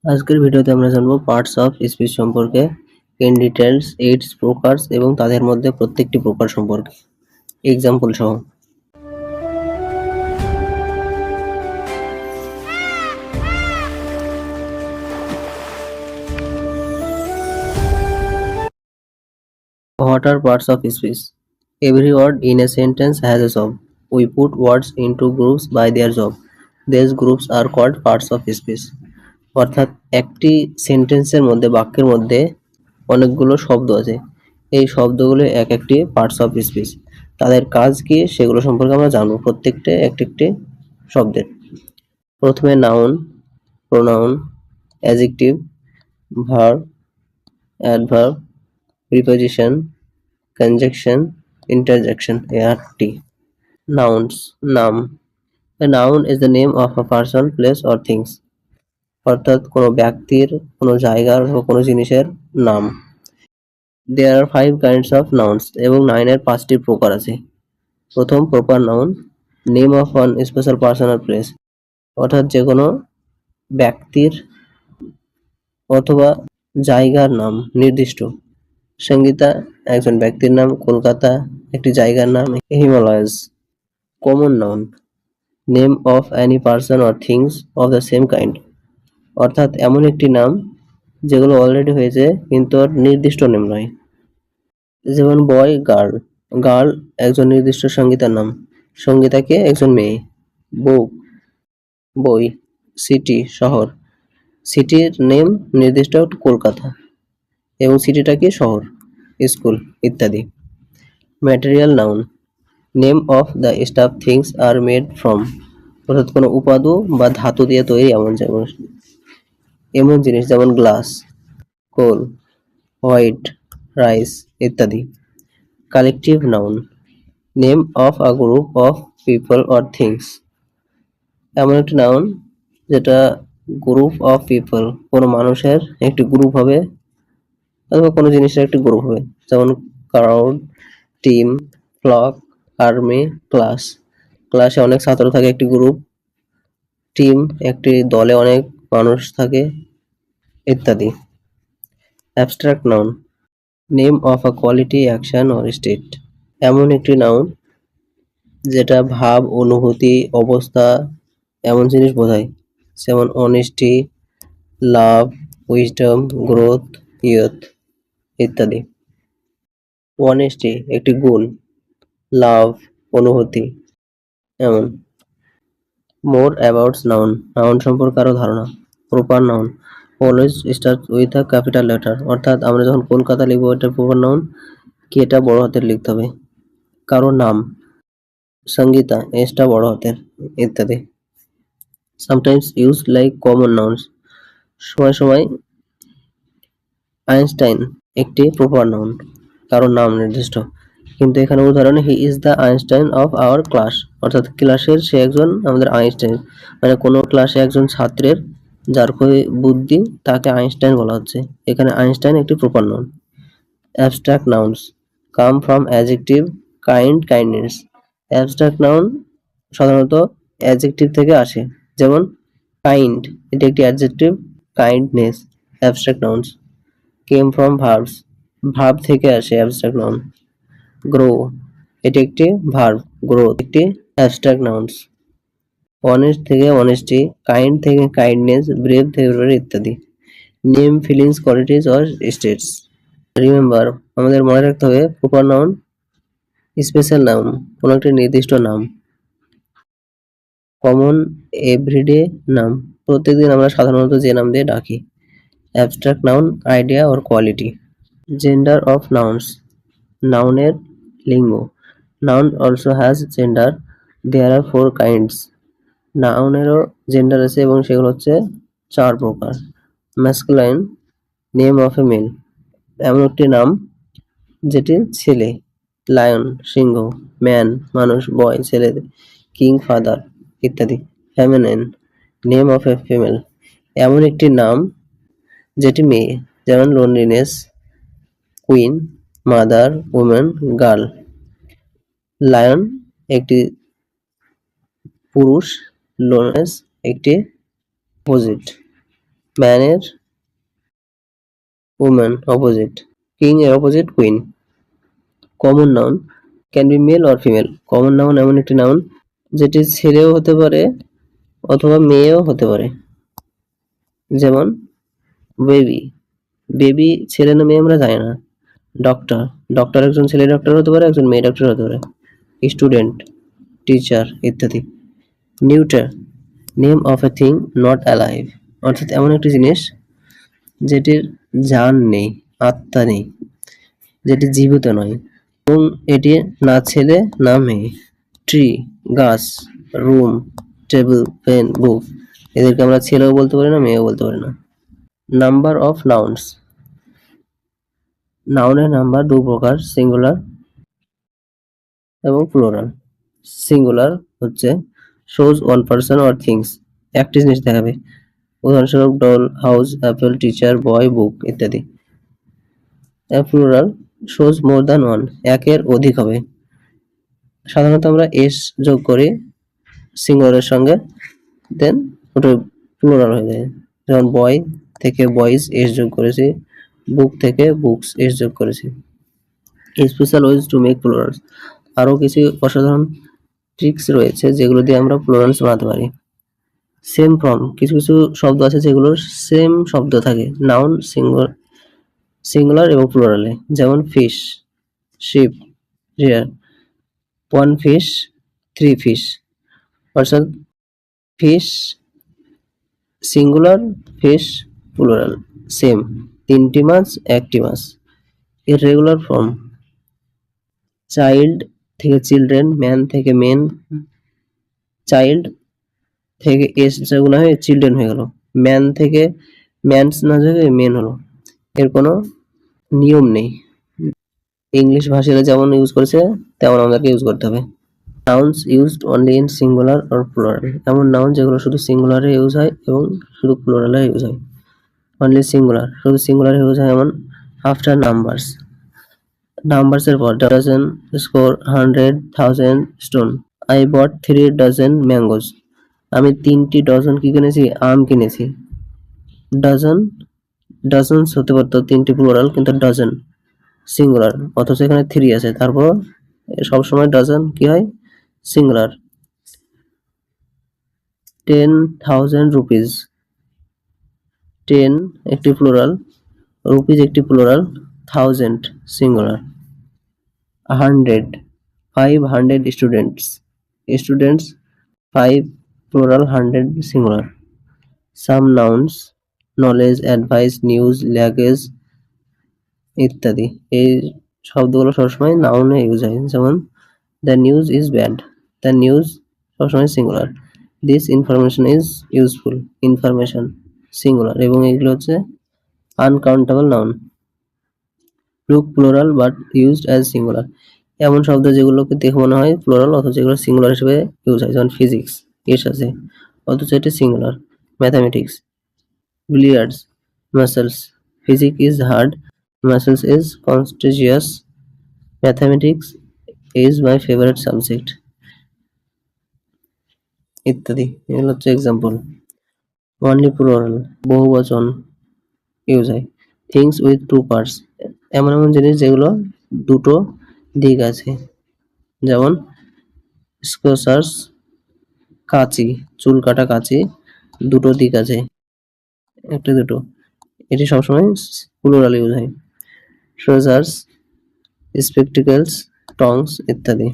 আজকের ভিডিওতে আমরা জানবো পার্টস অফ স্পিচ সম্পর্কে ইন ডিটেলস, ইটস প্রকারস এবং তাদের মধ্যে প্রত্যেকটি প্রকার সম্পর্কে এক্সাম্পল সহ। What are parts of speech? Every word in a sentence has a job. We put words into groups by their job. These groups are called parts of speech. অর্থাৎ একটি সেন্টেন্সের মধ্যে, বাক্যের মধ্যে অনেকগুলো শব্দ আছে। এই শব্দগুলো এক একটি পার্টস অফ স্পিচ। তাদের কাজ কি সেগুলো সম্পর্কে আমরা জানবো, প্রত্যেকটা একটি একটি শব্দের। প্রথমে noun, pronoun, adjective, verb, adverb, preposition, conjunction, interjection, ART. Nouns, নাম। A noun is the name of a person, place or things. অর্থাৎ কোনো ব্যক্তির, কোনো জায়গার বা কোনো জিনিসের নাম। There are 5 kinds of nouns এবং নাউনের 5টি প্রকার আছে। প্রথম proper noun, name of one special person or place. অর্থাৎ যে কোনো ব্যক্তির অথবা জায়গার নাম, নির্দিষ্ট। সঙ্গীতা একজন ব্যক্তির নাম, কলকাতা একটি জায়গার নাম, Himalayas. Common noun, name of any person or things of the same kind. অর্থাৎ এমন একটি নাম যেগুলো অলরেডি হয়েছে কিন্তু ওর নির্দিষ্ট নেম নয়। যেমন বয়, গার্ল। গার্ল একজন নির্দিষ্ট সঙ্গীতার নাম, সঙ্গীতাকে একজন মেয়ে। বুক, বই। সিটি, শহর। সিটির নেম নির্দিষ্ট কলকাতা এবং সিটিটা কি শহর, স্কুল ইত্যাদি। Material noun, name of the stuff things are made from. অর্থাৎ কোনো উপাদান বা ধাতু দিয়ে তৈরি এমন জিনিস যেমন গ্লাস, কোল, হোয়াইট রাইস ইত্যাদি। Collective noun, name of a group of people or things. এমন একটি নাউন যেটা গ্রুপ অফ পিপল, কোনো মানুষের একটি গ্রুপ হবে অথবা কোনো জিনিসের একটি গ্রুপ হবে। যেমন crowd, team, flock, army, class. ক্লাসে অনেক ছাত্র থাকে, একটি গ্রুপ। টিম একটি দলে অনেক মানুষ থাকে ইত্যাদি। Abstract noun, name of a quality, action or state. এমন একটি নাউন যেটা ভাব, অনুভূতি, অবস্থা এমন জিনিস বোঝায়। যেমন অনেস্টি, লাভ, উইজডম, গ্রোথ, ইয়ুথ ইত্যাদি। অনেস্টি একটি গুণ, লাভ অনুভূতি এমন। মোর অ্যাবাউট নাউন, নাউন সম্পর্কে আরো ধারণা। Proper noun always start with a capital letter. অর্থাৎ আমরা যখন কলকাতা লিখবো এটা প্রপার নাউন কি, এটা বড় হাতের লিখতে হবে। কারো নাম, সঙ্গীতা এসটা বড় হাতের ইত্যাদি। Sometimes use like common nouns, সময় সময়। আইনস্টাইন একটি প্রপার নাউন, কারোর নাম নির্দিষ্ট, কিন্তু এখানে উদাহরণ he is the Einstein of our class. অর্থাৎ ক্লাসের সে একজন আমাদের আইনস্টাইন, মানে কোনো ক্লাসে একজন ছাত্রের যার খুবই বুদ্ধি তাকে আইনস্টাইন বলা হচ্ছে। এখানে আইনস্টাইন একটি proper noun. Abstract nouns come from adjective kind, kindness. Abstract noun সাধারণত অ্যাডজেক্টিভ থেকে আসে। যেমন কাইন্ড এটি একটি adjective, kindness abstract nouns. Came from verbs, verb থেকে আসে অ্যাবস্ট্রাক্ট নাউন। গ্রো এটি একটি ভার্ব, গ্রোথ একটি অ্যাবস্ট্রাক্ট নাউন্স। অনেস্ট থেকে অনেস্টি, কাইন্ড থেকে কাইন্ডনেস, ব্রেভ থেকে ব্রেভ ইত্যাদি। Name feelings, qualities or states. Remember আমাদের মনে রাখতে হবে প্রপার নাউন স্পেশাল নাউন কোনো একটি নির্দিষ্ট নাম। কমন এভরিডে নাম প্রত্যেকদিন আমরা সাধারণত যে নাম দিয়ে ডাকি। Abstract noun idea or quality. Gender of nouns, নাউনের লিঙ্গ। Noun also has gender, there are 4 kinds. নাউনেরও জেন্ডার আছে এবং সেগুলো হচ্ছে 4 প্রকার। Masculine, name of a male, এমন একটি নাম যেটি ছেলে। লায়ন সিংহ, ম্যান মানুষ, বয় ছেলে, কিং ফাদার ইত্যাদি। Feminine, name of a female, এমন একটি নাম যেটি মেয়ে। যেমন loneliness, queen, mother, women, girl. Lion একটি পুরুষ, লোনলিনেস একটি অপোজিট। ম্যান এর woman opposite, king এর opposite queen. Common noun can be male or female. Common noun এমন একটি নাউন যেটি ছেলেও হতে পারে অথবা মেয়েও হতে পারে। যেমন বেবি, বেবি ছেলে না মেয়ে আমরা জানি না। ডক্টর, ডক্টর একজন ছেলে ডক্টর হতে পারে, একজন মেয়ে ডক্টর হতে পারে। স্টুডেন্ট, টিচার ইত্যাদি। Neuter, name of a thing not alive, অর্থাৎ এমন একটি জিনিস যেটির জান নেই, আত্মা নেই, যেটি জীবিত নয় এবং এটি না ছেলে না মেয়ে। ট্রি, গাছ, রুম, টেবিল, পেন, বুক, এদেরকে আমরা ছেলেও বলতে পারি না, মেয়েও বলতে পারি না। নাম্বার অফ নাউন্স, নাউনের নাম্বার দু প্রকার, সিঙ্গুলার এবং প্লুরাল। সিঙ্গুলার হচ্ছে shows one person or things, একটি জিনিস দেখাবে, উদাহরণস্বরূপ ডল, হাউস, অ্যাপেল, টিচার, বয়, বুক ইত্যাদি। Plural shows more than one, একের অধিক হবে। সাধারণত আমরা এস যোগ করি সিঙ্গুলারের সঙ্গে, দেন ওটা প্লুরাল হয়ে যায়। যেমন বয় থেকে বয়েজ এস যোগ করেছি, বুক থেকে বুকস এস যোগ করেছি। Special ways to make plurals, আরও কিছু অসাধারণ ট্রিক্স রয়েছে যেগুলো দিয়ে আমরা প্লুরালস বানাতে পারি। সেম ফর্ম, কিছু কিছু শব্দ আছে যেগুলোর সেম শব্দ থাকে নাউন সিঙ্গুলার এবং প্লুরালে। যেমন ফিশ, শিপ, রিয়ার, ওয়ান ফিশ, থ্রি ফিশ, অর্থাৎ fish singular, fish plural, same, তিনটি মাছ, একটি মাছ। ইররেগুলার ফর্ম, চাইল্ড থেকে চিলড্রেন, ম্যান থেকে মেন, চাইল্ড থেকে এস যেগুলো হয়ে চিলড্রেন হয়ে গেল, ম্যান থেকে ম্যানস না থেকে মেন হলো। এর কোনো নিয়ম নেই, ইংলিশ ভাষীরা যেমন ইউজ করেছে তেমন আমাদেরকে ইউজ করতে হবে। Nouns used only in singular or plural, এমন নাউন যেগুলো শুধু সিঙ্গুলারে ইউজ হয় এবং শুধু প্লুরালে ইউজ হয়। অনলি সিঙ্গুলার, শুধু সিঙ্গুলার ইউজ হয় এমন আফটার নাম্বারস, নাম্বারসের পর, dozen, score, 100, 1000, stone. I bought 3 dozen mangoes, আমি 3টি ডজন কি কিনেছি, আম কিনেছি। ডজন, ডজনস হতে পারতো 3টি প্লুরাল, কিন্তু ডজন সিঙ্গুলার, অথচ এখানে 3 আছে, তারপর সবসময় ডজন কি হয়, সিঙ্গুলার। 10,000 রুপিস, 10 একটি প্লুরাল, রুপিস একটি plural, 1000 singular. 100, 500 students, students 5 plural, 100 singular. Some nouns, knowledge, advice, news, luggage ইত্যাদি, এই শব্দগুলো সবসময় নাউনে ইউজ হয়। যেমন the news is bad, the news সবসময় singular. This information is useful, information singular, এবং এগুলো হচ্ছে uncountable noun. Look plural but used as singular, এমন শব্দ যেগুলোকে দেখে মনে হয় প্লুরাল অথচ যেগুলো সিঙ্গুলার হিসেবে ইউজ হয়। যেমন ফিজিক্স, এস আছে অথচ এটি singular. Mathematics, billiards, muscles, physics is hard, muscles is contagious, mathematics is my favorite subject ইত্যাদি, এগুলো হচ্ছে এক্সাম্পল। অনলি প্লুরাল, বহুবচন ইউজ হয়। থিংস উইথ টু পার্টস, এমন এমন জিনিস যেগুলো দুটো দিক আছে। যেমন স্কোসার্স, কাঁচি, চুল কাটা কাঁচি, দুটো দিক আছে, একটা দুটো, এটি সবসময় প্লুরাল ইউজ হয়। ট্রেজার্স, স্পেকটিক্যালস, টংস ইত্যাদি।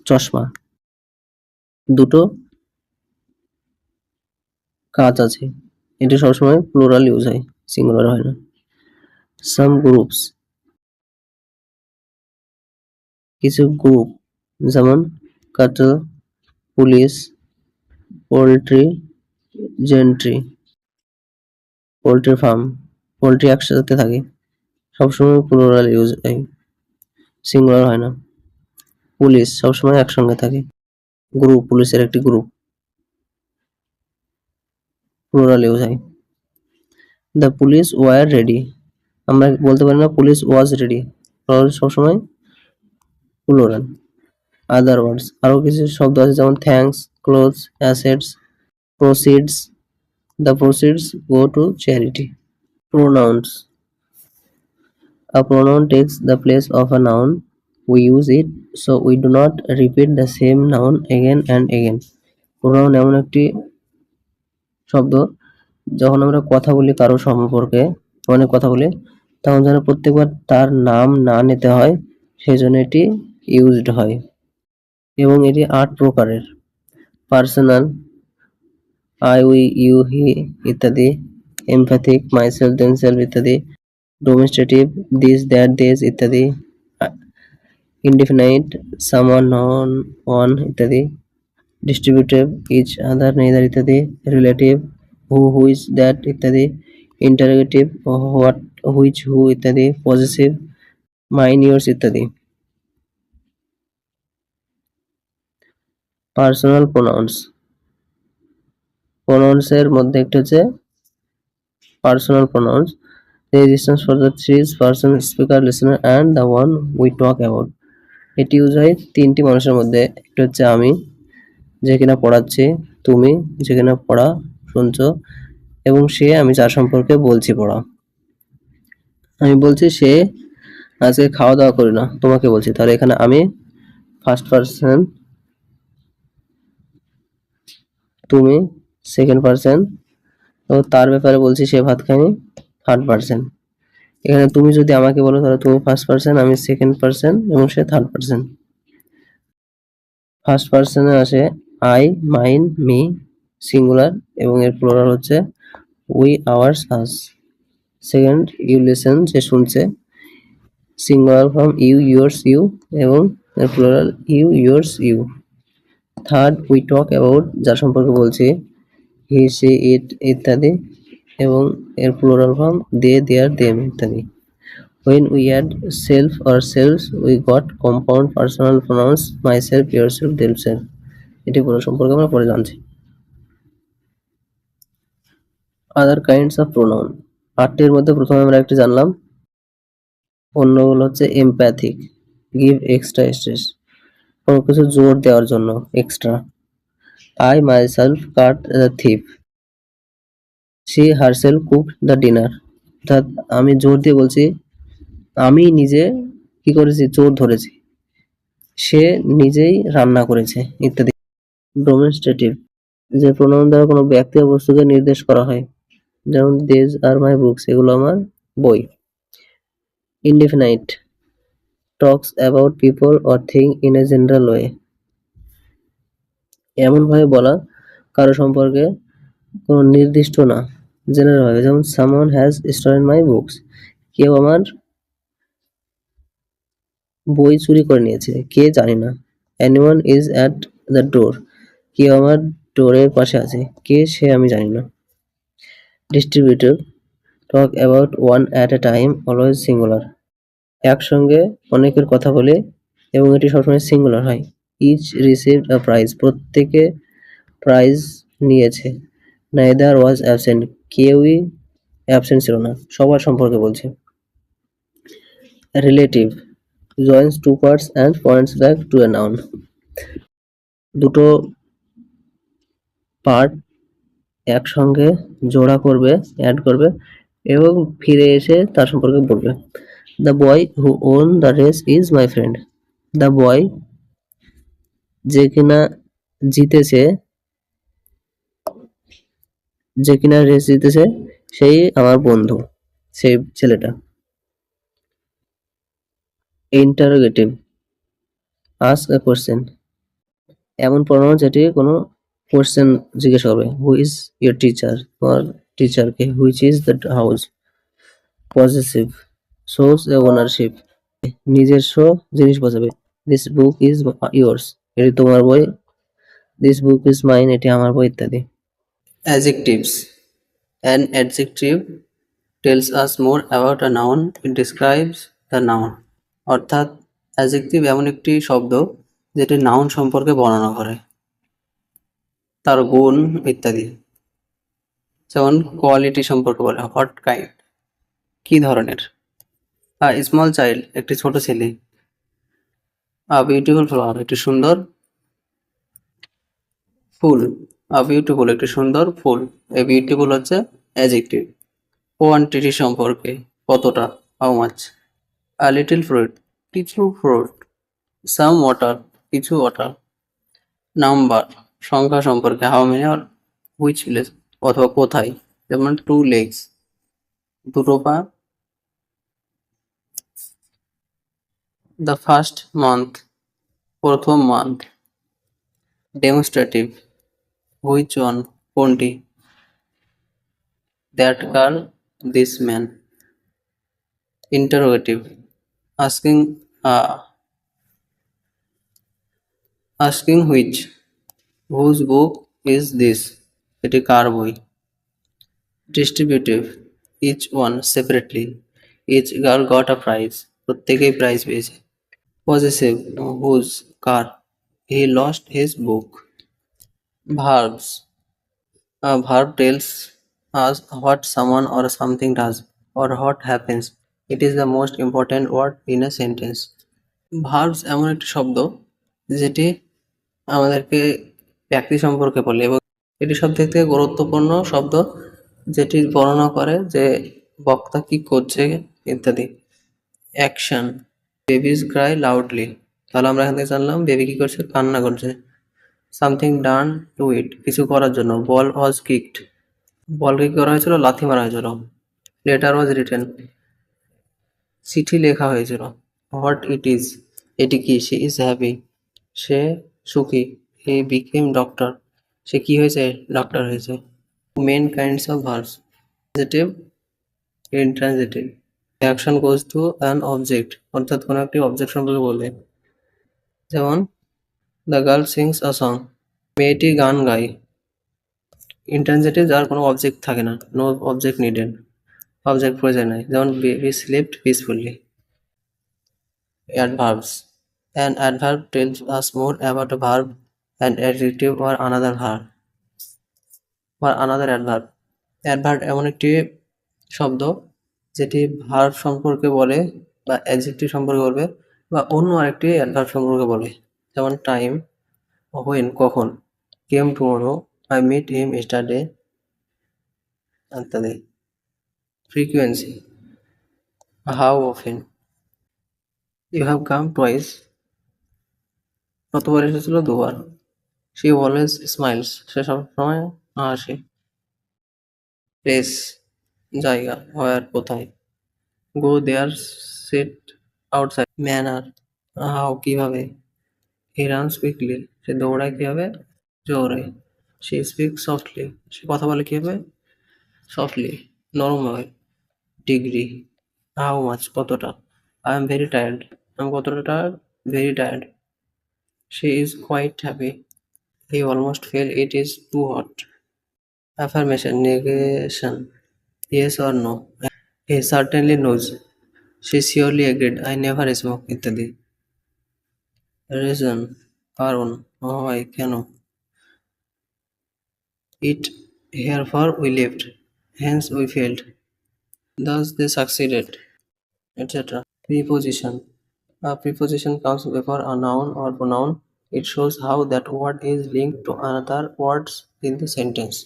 চশমা, দুটো কাঁচ আছে, এটি সবসময় প্লুরাল ইউজ হয়, সিঙ্গুলার হয় না। সাম গ্রুপস, কিছু গ্রুপ, যেমন কাটল, police, poultry, gentry, poultry farm, poultry একসাথে থাকে, সবসময় প্লুরাল ইউজ হয়, সিঙ্গুলার হয় না। পুলিশ সবসময় একসঙ্গে থাকে, গ্রুপ, পুলিশের একটি গ্রুপ, প্লুরাল ইউজ হয়। দ্য পুলিশ ওয়ার রেডি, আমরা বলতে পারি না পুলিশ ওয়াজ রেডি, সবসময় প্লুরাল। আদার ওয়ার্ডস, আরো কিছু শব্দ আছে যেমন thanks, clothes, assets, proceeds, The proceeds go to charity. Pronouns. A pronoun takes the place of a noun. We use it so we do not repeat the same noun again and again. Pronoun এমন একটি শব্দ যখন আমরা কথা বলি কারো সম্পর্কে, অনেক কথা বলি, তখন যেন প্রত্যেকবার তার নাম না নিতে হয়, সেই জন্য এটি ইউজড হয়। এবং এটি 8 প্রকারের: personal, I, we, you, he ইত্যাদি; এমপ্যাথিক, মাইসেলফ, দেমসেলফ ইত্যাদি; ডোমেস্টেটিভ, দিস, দ্যাট, দেজ ইত্যাদি; ইনডিফিনাইট, সামওয়ান, নন ওয়ান ইত্যাদি; ডিস্ট্রিবিউটিভ, ইচ, আদার, নেইদার ইত্যাদি; রিলেটিভ, হু, হুইচ, দ্যাট ইত্যাদি; ইন্টারোগেটিভ, হোয়াট, হুইচ, হু ইত্যাদি; পজেসিভ, মাইন, ইয়োর্স ইত্যাদি। Personal pronouns. প্রোনাউন্সের মধ্যে একটি হচ্ছে personal pronouns. The distance for the three person, speaker, listener and the one we talk about. এটি use হয় তিনটি মানুষের মধ্যে। একটা হচ্ছে আমি, যে কিনা পড়াচ্ছি; তুমি, যে কিনা পড়া শুনছো; এবং সে, আমি যার সম্পর্কে বলছি পড়া। আমি বলছি সে আজকে খাওয়া দাওয়া করি না, তোমাকে বলছি, তাহলে এখানে আমি ফার্স্ট পার্সন, তুমি সেকেন্ড পার্সন, তো তার ব্যাপারে বলছি সে ভাত খায়নি, থার্ড পার্সন। এখানে তুমি যদি আমাকে বলো তাহলে তুমি ফার্স্ট পার্সন, আমি সেকেন্ড পার্সন এবং সে থার্ড পার্সন। ফার্স্ট পার্সনে আসে আই, মাইন, মি সিঙ্গুলার এবং এর প্লুরাল হচ্ছে we, ours, us. Second, you listen, যে শুনছে, singular form you, yours, you এবং এর plural you, yours, you. Third, we talk about, যার সম্পর্কে বলছি, হি, সি, ইট ইত্যাদি এবং এর plural form they, their, them ইত্যাদি। When we add self or selves, we got compound personal pronouns myself, yourself, themselves. এটি পুরো সম্পর্কে আমরা পরে জানছি। Other kinds of pronoun. 8টির মধ্যে প্রথমে আমরা একটি জানলাম, অন্যগুলো হচ্ছে empathic, give extra stress, কোনো কিছু জোর দেওয়ার জন্য, extra. I myself cut the thief. She herself cooked the dinner. অর্থাৎ আমি জোর দিয়ে বলছি আমি নিজে কি করেছি, চোর ধরেছি, সে নিজেই রান্না করেছে ইত্যাদি। ডোমেস্টেটিভ, যে প্রোনাউন দ্বারা কোনো ব্যক্তি বা বস্তুকে নির্দেশ করা হয়, যেমন দেজ আর মাই বুকস, এগুলো আমার বই। Indefinite, talks about people or thing in a general way, এমন ভাবে বলা কারো সম্পর্কে কোনো নির্দিষ্ট না, জেনারেল ভাবে, যেমন someone has stolen my books, কেউ আমার বই চুরি করে নিয়েছে, কে জানি না। Anyone is at the door, কেউ আমার ডোরের পাশে আছে, কে সে আমি জানি না। Distributive, talk about one at a time, always singular, একসঙ্গে অনেকের কথা বলে এবং এটি সবসময় সিঙ্গুলার হয়। ইচ রিসিভড আ প্রাইজ, প্রত্যেকে প্রাইজ নিয়েছে। নাইদার ওয়াজ অ্যাবসেন্ট, কেউই অ্যাবসেন্ট ছিল না, সবার সম্পর্কে বলছে। Relative, joins two parts and points back to a noun, দুটো পার্ট একসঙ্গে জোড়া করবে, অ্যাড করবে এবং ফিরে এসে তার সম্পর্কে বলবে। The boy who won the race is my friend, the boy, যে কিনা জিতেছে, যে কিনা রেস জিতেছে সেই আমার বন্ধু, সেই ছেলেটা। ইন্টারোগেটিভ, আস্ক এ কোশ্চেন, এমন প্রোনাউন যেটি কোনো কোশ্চেন জিজ্ঞেস করবে। হু ইজ ইয়োর টিচার, তোমার টিচারকে। Which is the house. Possessive, shows a ownership, নিজস্ব জিনিস বোঝাবে। দিস বুক ইজ ইয়োর্স, এটি তোমার বই। দিস বুক ইজ মাইন, এটি আমার বই ইত্যাদি। Adjectives, an adjective tells us more about a noun, it describes the noun. অর্থাৎ অ্যাডজেক্টিভ এমন একটি শব্দ যেটি নাউন সম্পর্কে বর্ণনা করে, তার গুণ ইত্যাদি। যেমন কোয়ালিটি সম্পর্কে বলে, হোয়াট কাইন্ড, কি ধরনের। আ স্মল চাইল্ড, একটি ছোট ছেলে। আ বিউটিফুল ফ্লাওয়ার, একটি সুন্দর ফুল। বিউটিফুল একটি সুন্দর ফুল। এই বিউটিফুল হচ্ছে অ্যাজেক্টিভ। কোয়ান্টিটি সম্পর্কে কতটা, how much. A little fruit কিছু ফ্রুট। সাম ওয়াটার কিছু ওয়াটার। নাম্বার সংখ্যা সম্পর্কে how many or which place অথবা কোথায়, যেমন টু লেগস দুটো পা। দ্য ফার্স্ট মান্থ প্রথম মান্থ। ডেমনস্ট্রেটিভ হুইচ ওয়ান কোনটি। That girl this man. Interrogative asking asking which. Whose book is this এটি কার বই। Distributive each one separately. Each girl got a prize প্রত্যেকেই প্রাইজ পেয়েছে। Possessive whose কার। He lost his book. Verbs a verb tells us what someone or something does or what happens. It is the most important word in a sentence. Verbs এমন একটি শব্দ যেটি আমাদেরকে ব্যক্তি সম্পর্কে বলে এবং এটি সবথেকে গুরুত্বপূর্ণ শব্দ যেটি বর্ণনা করে যে বক্তা কি করছে ইত্যাদি। অ্যাকশন বেবিজ ক্রাই লাউডলি, তাহলে আমরা এখান থেকে জানলাম বেবি কি করছে, কান্না করছে। সামথিং ডান টু ইট কিছু করার জন্য। বল ওয়াজ কিকড বলকে কি করা হয়েছিল, লাথি মারা হয়েছিল। লেটার ওয়াজ রিটেন চিঠি লেখা হয়েছিল। হোয়াট ইট ইজ এটি কি। সে ইজ হ্যাপি সে সুখী। হি বিকেম ডক্টর সে কি হয়েছে, ডক্টর হয়েছে। Main kinds of verbs positive intransitive. Action goes to an object অর্থাৎ কোনো একটি অবজেক্ট সম্পর্কে বলে, যেমন the girl sings a song মেয়েটি গান গায়। ইন্ট্রানজিটিভ যার কোনো অবজেক্ট থাকে না, নো অবজেক্ট নিডেড অবজেক্ট প্রয়োজন নাই, যেমন baby slipped peacefully. Adverbs an adverb tells us more about a verb, an adjective or another verb or another adverb. Adverb এমন একটি শব্দ যেটি ভার্ব সম্পর্কে বলে বা অ্যাডজেক্টিভ সম্পর্কে বলবে বা অন্য আরেকটি অ্যাডভার্ব সম্পর্কে বলে, যেমন টাইম হোয়েন কখন, came tomorrow I meet him yesterday ইত্যাদি। Frequency how often you have come twice কতবার এসেছিল, দুবার। শি অলওয়েজ স্মাইলস সে সবসময় হাসে। প্লেস জায়গা, হোয়ার কোথায়। গো দেয়ার সিট আউটসাইড। ম্যানার হাউ কিভাবে। হি রানস কুইকলি সে দৌড়ায় কিভাবে, জোরে। সে স্পিক সফটলি সে কথা বলে কিভাবে, সফটলি নরমভাবে। ডিগ্রি হাউ মাচ কতটা। আই এম ভেরি টায়ার্ড আমি কতটা tired, very tired. She is quite happy he almost fell it is too hot. Affirmation negation yes or no. He certainly knows সে surely agreed I never smoke ইত্যাদি। Reason কারণ, হয় কেন। It therefore we lived hence we failed thus they succeeded, etc. Preposition a preposition comes before a noun or pronoun. It shows how that word is linked to another words in the sentence.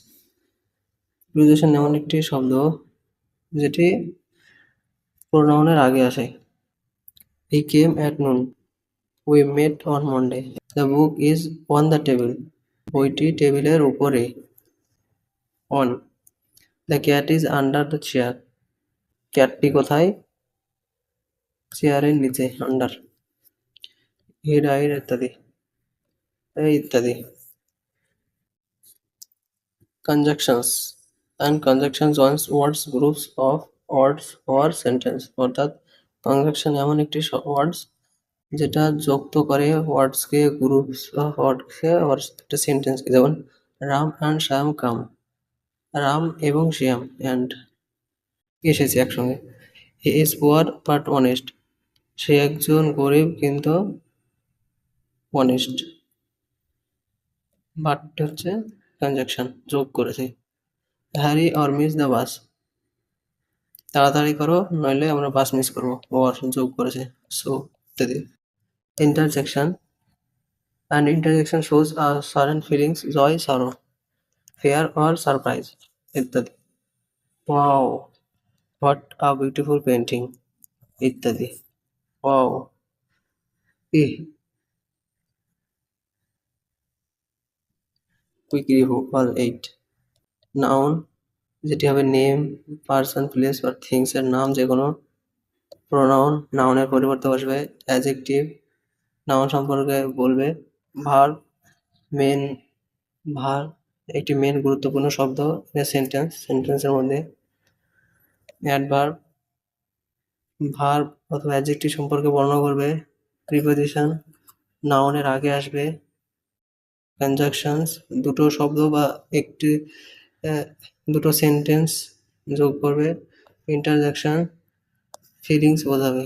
Preposition এমন একটি শব্দ যেটি প্রোনাউনের আগে আসে। He came at noon. We met on Monday. The book is on the table. বইটি টেবিলের উপরে। On. The cat is under the chair. ক্যাটটি কোথায়, চেয়ারের নিচে, আন্ডার। He died ইত্যাদি ইত্যাদি। Conjunctions and conjunction joins words groups of words or sentence অর্থাৎ conjunction এমন একটি ওয়ার্ডস যেটা যুক্ত করে ওয়ার্ডসকে গ্রুপস অফ ওয়ার্ডসকে একটা সেন্টেন্সকে, যেমন রাম অ্যান্ড শ্যাম কাম রাম এবং শ্যাম অ্যান্ড এসেছে একসঙ্গে। He is poor but honest সে একজন গরিব কিন্তু অনেস্ট। বাট হচ্ছে কনজাংশন যোগ করেছে। Hurry or miss the bus তাড়াতাড়ি করো নইলে আমরা বাস মিস করবো, ওর যোগ করেছে। সো ইত্যাদি। Interjection and interjection shows our certain feelings joy sorrow fear or surprise ইত্যাদি। Wow, what a beautiful painting ইত্যাদি। Wow, eh, quick review all 8। Noun, যেটি হবে নেম, পার্সন, প্লেস বা থিংস এর নাম যে কোনো। প্রোনাউন, নাউনের পরিবর্তে বসবে। অ্যাডজেক্টিভ, নাউন সম্পর্কে বলবে। ভার্ব, মেন, ভার্ব একটি মেন গুরুত্বপূর্ণ শব্দ সেন্টেন্সের মধ্যে। অ্যাডভার্ব, ভার্ব অথবা অ্যাডজেক্টিভ সম্পর্কে বর্ণনা করবে। প্রিপোজিশন, নাউনের আগে আসবে। কনজাংশনস, দুটো শব্দ বা একটি দুটো সেন্টেন্স যোগ করবে। ইন্টারজেকশন, ফিলিংস বোঝাবে।